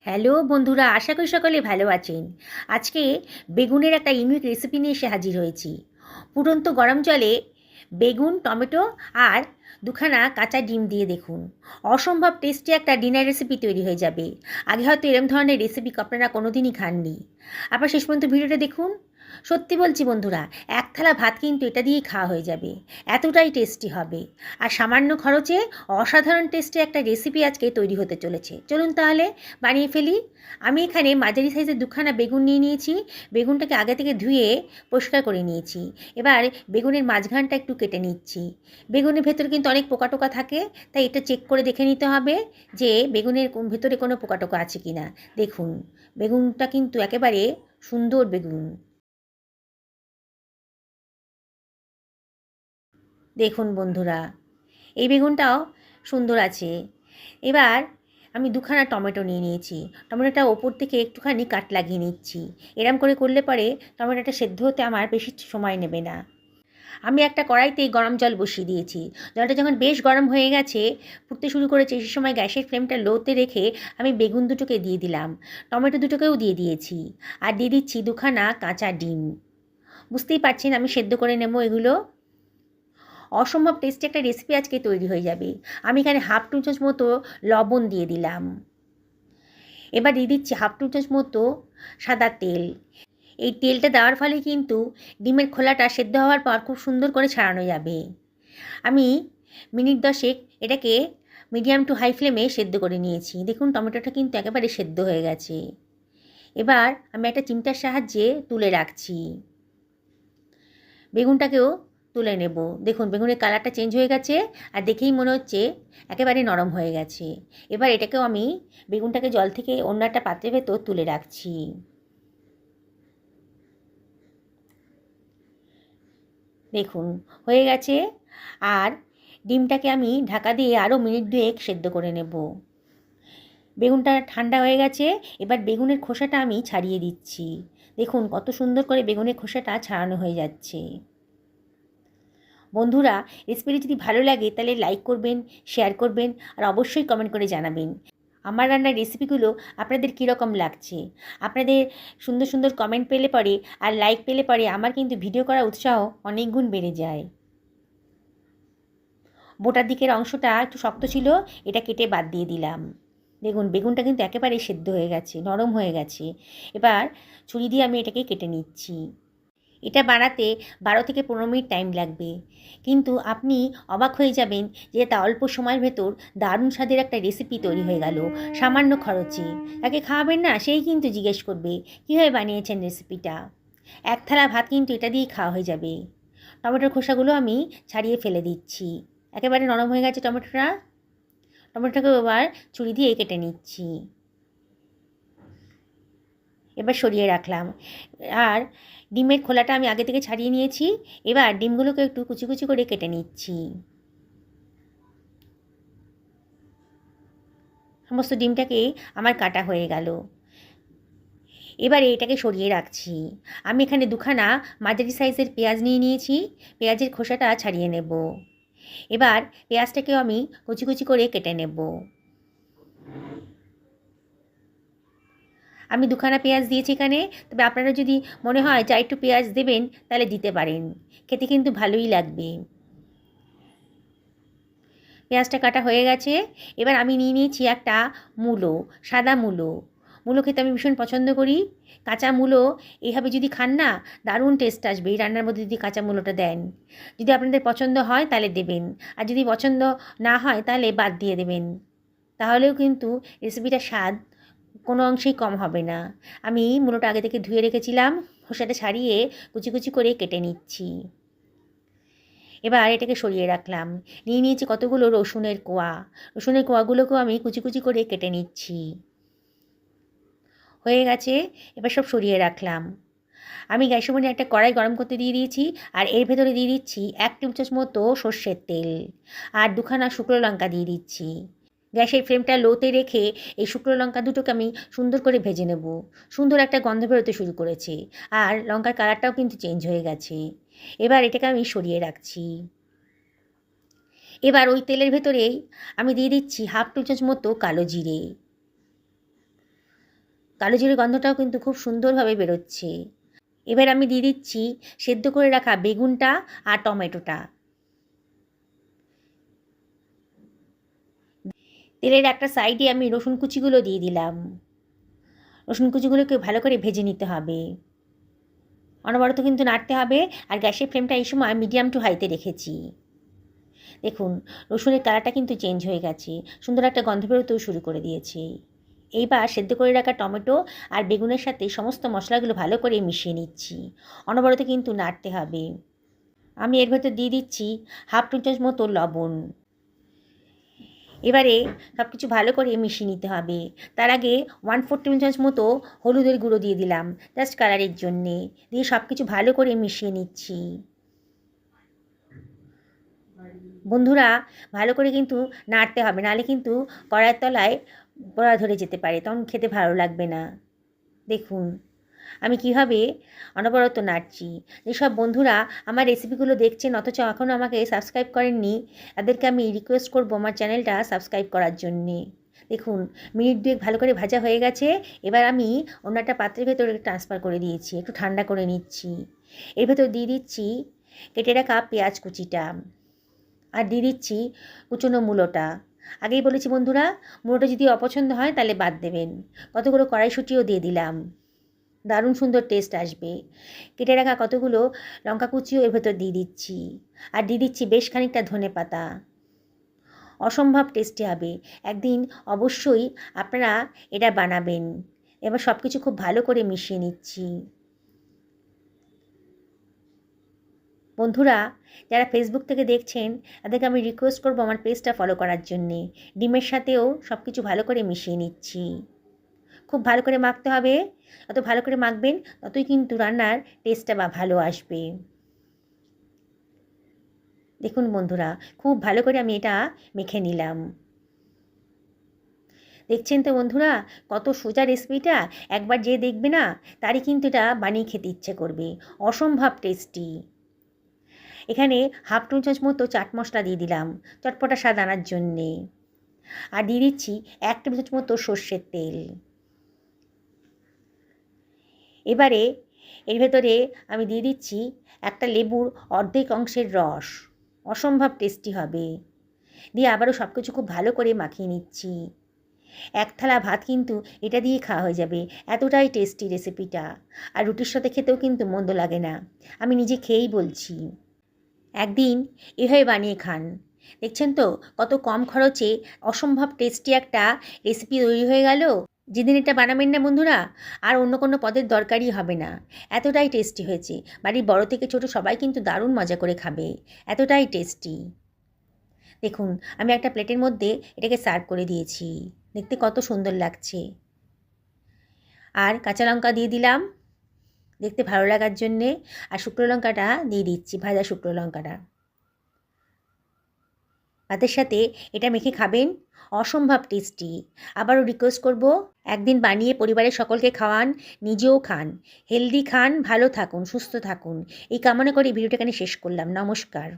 Hello বন্ধুরা, আশা করি সকলে ভালো আছেন। আজকে বেগুনের একটা ইউনিক রেসিপি নিয়ে এসে হাজির হয়েছি। ফুটন্ত গরম জলে বেগুন, টমেটো আর দুখানা কাঁচা ডিম দিয়ে দেখুন, অসম্ভব টেস্টি একটা ডিনার রেসিপি তৈরি হয়ে যাবে। আগে হয়তো এরম ধরনের রেসিপি আপনারা কোনোদিনই খাননি। আপনারা শেষ পর্যন্ত ভিডিওটা দেখুন। সত্যি বলছি বন্ধুরা, এক থালা ভাত কিন্তু এটা দিয়েই খাওয়া হয়ে যাবে, এতটাই টেস্টি হবে। আর সামান্য খরচে অসাধারণ টেস্টি একটা রেসিপি আজকে তৈরি হতে চলেছে। চলুন তাহলে বানিয়ে ফেলি। আমি এখানে মাঝারি সাইজের দুখানা বেগুন নিয়ে নিয়েছি। বেগুনটাকে আগে থেকে ধুয়ে পরিষ্কার করে নিয়েছি। এবার বেগুনের মাঝখানটা একটু কেটে নিচ্ছি। বেগুনের ভেতরে কিন্তু অনেক পোকা টোকা থাকে, তাই এটা চেক করে দেখে নিতে হবে যে বেগুনের ভেতরে কোনো পোকা টোকা আছে কি না। দেখুন, বেগুনটা কিন্তু একেবারে সুন্দর বেগুন। দেখুন বন্ধুরা, এই বেগুনটাও সুন্দর আছে। এবার আমি দুখানা টমেটো নিয়ে নিয়েছি। টমেটোটা ওপর থেকে একটুখানি কাট লাগিয়ে নিচ্ছি। এরম করে করলে পরে টমেটোটা সেদ্ধ হতে আমার বেশি সময় নেবে না। আমি একটা কড়াইতেই গরম জল বসিয়ে দিয়েছি। জলটা যখন বেশ গরম হয়ে গেছে, ফুটতে শুরু করেছে, সে সময় গ্যাসের ফ্লেমটা লোতে রেখে আমি বেগুন দুটোকে দিয়ে দিলাম। টমেটো দুটোকেও দিয়ে দিয়েছি। আর দিয়ে দিচ্ছি দুখানা কাঁচা ডিম। বুঝতেই পারছেন আমি সেদ্ধ করে নেব এগুলো। অসম্ভব টেস্টি একটা রেসিপি আজকে তৈরি হয়ে যাবে। আমি এখানে হাফ টু চামচ মতো লবণ দিয়ে দিলাম। এবার দিয়ে দিচ্ছি হাফ টু চামচ মতো সাদা তেল। এই তেলটা দেওয়ার ফলে কিন্তু ডিমের খোলাটা সেদ্ধ হওয়ার পর খুব সুন্দর করে ছাড়ানো যাবে। আমি মিনিট 10 এটাকে মিডিয়াম টু হাই ফ্লেমে সেদ্ধ করে নিয়েছি। দেখুন টমেটোটা কিন্তু একেবারে সেদ্ধ হয়ে গেছে। এবার আমি একটা চিমটার সাহায্যে তুলে রাখছি। বেগুনটাকেও তুলে নেব। দেখুন বেগুনের কালারটা চেঞ্জ হয়ে গেছে, আর দেখেই মনে হচ্ছে একেবারে নরম হয়ে গেছে। এবার এটাকেও আমি বেগুনটাকে জল থেকে অন্য একটা পাত্রের ভেতর তুলে রাখছি। দেখুন হয়ে গেছে। আর ডিমটাকে আমি ঢাকা দিয়ে আরও মিনিট 2 সেদ্ধ করে নেব। বেগুনটা ঠান্ডা হয়ে গেছে। এবার বেগুনের খোসাটা আমি ছাড়িয়ে দিচ্ছি। দেখুন কত সুন্দর করে বেগুনের খোসাটা ছাড়ানো হয়ে যাচ্ছে। বন্ধুরা, রেসিপিটি যদি ভালো লাগে তাহলে লাইক করবেন, শেয়ার করবেন, আর অবশ্যই কমেন্ট করে জানাবেন আমার রান্নার রেসিপিগুলো আপনাদের কীরকম লাগছে। আপনাদের সুন্দর সুন্দর কমেন্ট পেলে পরে আর লাইক পেলে পরে আমার কিন্তু ভিডিও করার উৎসাহ অনেক গুণ বেড়ে যায়। বোটার দিকের অংশটা একটু শক্ত ছিল, এটা কেটে বাদ দিয়ে দিলাম। দেখুন বেগুনটা কিন্তু একেবারে সেদ্ধ হয়ে গেছে, নরম হয়ে গেছে। এবার ছুরি দিয়ে আমি এটাকে কেটে নিচ্ছি। এটা বানাতে 12 থেকে 15 মিনিট টাইম লাগবে, কিন্তু আপনি অবাক হয়ে যাবেন যে তা অল্প সময়ের ভেতর দারুণ স্বাদের একটা রেসিপি তৈরি হয়ে গেল সামান্য খরচে। তাকে খাওয়াবেন না, সেই কিন্তু জিজ্ঞেস করবে কীভাবে বানিয়েছেন রেসিপিটা। এক থালা ভাত কিন্তু এটা দিয়েই খাওয়া হয়ে যাবে। টমেটোর খোসাগুলো আমি ছাড়িয়ে ফেলে দিচ্ছি। একেবারে নরম হয়ে গেছে টমেটোটাকে এবার ছুরি দিয়ে কেটে নিচ্ছি। এবার সরিয়ে রাখলাম। আর ডিমের খোলাটা আমি আগে থেকে ছাড়িয়ে নিয়েছি। এবার ডিমগুলোকে একটু কুচি কুচি করে কেটে নিচ্ছি। সমস্ত ডিমটাকে আমার কাটা হয়ে গেল। এবারে এটাকে সরিয়ে রাখছি। আমি এখানে দুখানা মাঝারি সাইজের পেঁয়াজ নিয়ে নিয়েছি। পেঁয়াজের খোসাটা ছাড়িয়ে নেব। এবার পেঁয়াজটাকেও আমি কুচি কুচি করে কেটে নেব। আমি দুখানা পেঁয়াজ দিয়েছি এখানে, তবে আপনারা যদি মনে হয় যে একটু পেঁয়াজ দেবেন তাহলে দিতে পারেন, খেতে কিন্তু ভালোই লাগবে। পেঁয়াজটা কাটা হয়ে গেছে। এবার আমি নিয়ে নিয়েছি একটা মূলো, সাদা মূলো। মূলো খেতে আমি ভীষণ পছন্দ করি। কাঁচা মূলো এইভাবে যদি খান না, দারুণ টেস্ট আসবে এই রান্নার মধ্যে যদি কাঁচা মূলোটা দেন। যদি আপনাদের পছন্দ হয় তাহলে দেবেন, আর যদি পছন্দ না হয় তাহলে বাদ দিয়ে দেবেন। তাহলেও কিন্তু রেসিপিটার স্বাদ কোনো অংশেই কম হবে না। আমি মূলোটা আগে থেকে ধুয়ে রেখেছিলাম, খোসাটা ছাড়িয়ে কুচি কুচি করে কেটে নিচ্ছি। এবার এটাকে সরিয়ে রাখলাম। নিয়ে নিয়েছি কতগুলো রসুনের কোয়া। রসুনের কোয়াগুলোকেও আমি কুচি কুচি করে কেটে নিচ্ছি। হয়ে গেছে। এবার সব সরিয়ে রাখলাম। আমি গ্যাসের মধ্যে একটা কড়াই গরম করতে দিয়ে দিয়েছি, আর এর ভেতরে দিয়ে দিচ্ছি 1 টেবিল চামচ মতো সর্ষের তেল, আর দুখানা শুকনো লঙ্কা দিয়ে দিচ্ছি। গ্যাসের ফ্লেমটা লোতে রেখে এই শুকনো লঙ্কা দুটোকে আমি সুন্দর করে ভেজে নেব। সুন্দর একটা গন্ধ বেরোতে শুরু করেছে, আর লঙ্কার কালারটাও কিন্তু চেঞ্জ হয়ে গেছে। এবার এটাকে আমি সরিয়ে রাখছি। এবার ওই তেলের ভেতরেই আমি দিয়ে দিচ্ছি হাফ টেবিল চামচ মতো কালো জিরে। কালো জিরের গন্ধটাও কিন্তু খুব সুন্দরভাবে বেরোচ্ছে। এবার আমি দিয়ে দিচ্ছি সেদ্ধ করে রাখা বেগুনটা আর টমেটোটা। তেলের একটা সাইডে আমি রসুন কুচিগুলো দিয়ে দিলাম। রসুন কুচিগুলোকে ভালো করে ভেজে নিতে হবে। অনবরত কিন্তু নাড়তে হবে, আর গ্যাসের ফ্লেমটা এই সময় মিডিয়াম টু হাইতে রেখেছি। দেখুন রসুনের কালারটা কিন্তু চেঞ্জ হয়ে গেছে, সুন্দর একটা গন্ধ বেরোতেও শুরু করে দিয়েছে। এইবার সেদ্ধ করে রাখা টমেটো আর বেগুনের সাথে সমস্ত মশলাগুলো ভালো করে মিশিয়ে নিচ্ছি। অনবরত কিন্তু নাড়তে হবে। আমি এর ভেতর দিয়ে দিচ্ছি হাফ টি চামচ মতো লবণ। এবারে সব কিছু ভালো করে মিশিয়ে নিতে হবে। তার আগে 1/4 টেবিল চামচ মতো হলুদের গুঁড়ো দিয়ে দিলাম জাস্ট কালারের জন্যে। দিয়ে সব কিছু ভালো করে মিশিয়ে নিচ্ছি। বন্ধুরা ভালো করে কিন্তু নাড়তে হবে, নাহলে কিন্তু কড়াইয়ের তলায় গোড়া ধরে যেতে পারে, তখন খেতে ভালো লাগবে না। দেখুন আমি কীভাবে অনবরত নাড়ছি। যেসব বন্ধুরা আমার রেসিপিগুলো দেখছেন অথচ এখনও আমাকে সাবস্ক্রাইব করেননি, তাদেরকে আমি রিকোয়েস্ট করব আমার চ্যানেলটা সাবস্ক্রাইব করার জন্যে। দেখুন মিনিট 2 ভালো করে ভাজা হয়ে গেছে। এবার আমি অন্য একটা পাত্রের ভেতরে ট্রান্সফার করে দিয়েছি, একটু ঠান্ডা করে নিচ্ছি। এর ভেতর দিয়ে দিচ্ছি কেটে রাখা পেঁয়াজ কুচিটা, আর দিয়ে দিচ্ছি কুচনো মূলোটা। আগেই বলেছি বন্ধুরা, মূলোটা যদি অপছন্দ হয় তাহলে বাদ দেবেন। কতগুলো কড়াইশুঁটিও দিয়ে দিলাম, দারুণ সুন্দর টেস্ট আসবে। কেটে রাখা কতগুলো লঙ্কা কুচিও এর ভেতর দিয়ে দিচ্ছি, আর দিয়ে দিচ্ছি বেশ খানিকটা ধনেপাতা। অসম্ভব টেস্টি হবে, একদিন অবশ্যই আপনারা এটা বানাবেন। এবার সব কিছু খুব ভালো করে মিশিয়ে নিচ্ছি। বন্ধুরা যারা ফেসবুক থেকে দেখছেন তাদেরকে আমি রিকোয়েস্ট করবো আমার পেজটা ফলো করার জন্যে। ডিমের সাথেও সব কিছু ভালো করে মিশিয়ে নিচ্ছি। খুব ভালো করে মাখতে হবে, যত ভালো করে মাখবেন ততই কিন্তু রান্নার টেস্টটা ভালো আসবে। দেখুন বন্ধুরা খুব ভালো করে আমি এটা মেখে নিলাম। দেখছেন তো বন্ধুরা কত সোজা রেসিপিটা, একবার যে দেখবে না তারই কিন্তু এটা বানিয়ে খেতে ইচ্ছে করবে। অসম্ভব টেস্টি। এখানে হাফ টি চামচ মতো চাট মশলা দিয়ে দিলাম চটপটা স্বাদ আনার জন্যে, আর দিয়ে দিচ্ছি 1 টেবিল চামচ মতো সর্ষের তেল। এবারে এর ভেতরে আমি দিয়ে দিচ্ছি একটা লেবুর অর্ধেক অংশের রস। অসম্ভব টেস্টি হবে। দিয়ে আবারও সব কিছু খুব ভালো করে মাখিয়ে নিচ্ছি। 1 থালা ভাত কিন্তু এটা দিয়ে খাওয়া হয়ে যাবে, এতটাই টেস্টি রেসিপিটা। আর রুটির সাথে খেতেও কিন্তু মন্দ লাগে না, আমি নিজে খেয়েই বলছি। একদিন এভাবে বানিয়ে খান, দেখছেন তো কত কম খরচে অসম্ভব টেস্টি একটা রেসিপি তৈরি হয়ে গেল। যেদিন এটা বানাবেন না বন্ধুরা, আর অন্য কোনো পদের দরকারই হবে না, এতটাই টেস্টি হয়েছে। বাড়ির বড় থেকে ছোট সবাই কিন্তু দারুণ মজা করে খাবে, এতটাই টেস্টি। দেখুন আমি একটা প্লেটের মধ্যে এটাকে সার্ভ করে দিয়েছি, দেখতে কত সুন্দর লাগছে। আর কাঁচা লঙ্কা দিয়ে দিলাম দেখতে ভালো লাগার জন্যে, আর শুকনো লঙ্কাটা দিয়ে দিচ্ছি, ভাজা শুকনো লঙ্কাটা। ভাতের সাথে এটা মেখে খাবেন, অসম্ভব টেস্টি। আবারও রিকোয়েস্ট করব একদিন বানিয়ে পরিবারের সকলকে খাওয়ান, নিজেও খান, হেলদি খান, ভালো থাকুন, সুস্থ থাকুন। এই কামনা করে ভিডিওটা এখানে শেষ করলাম। নমস্কার।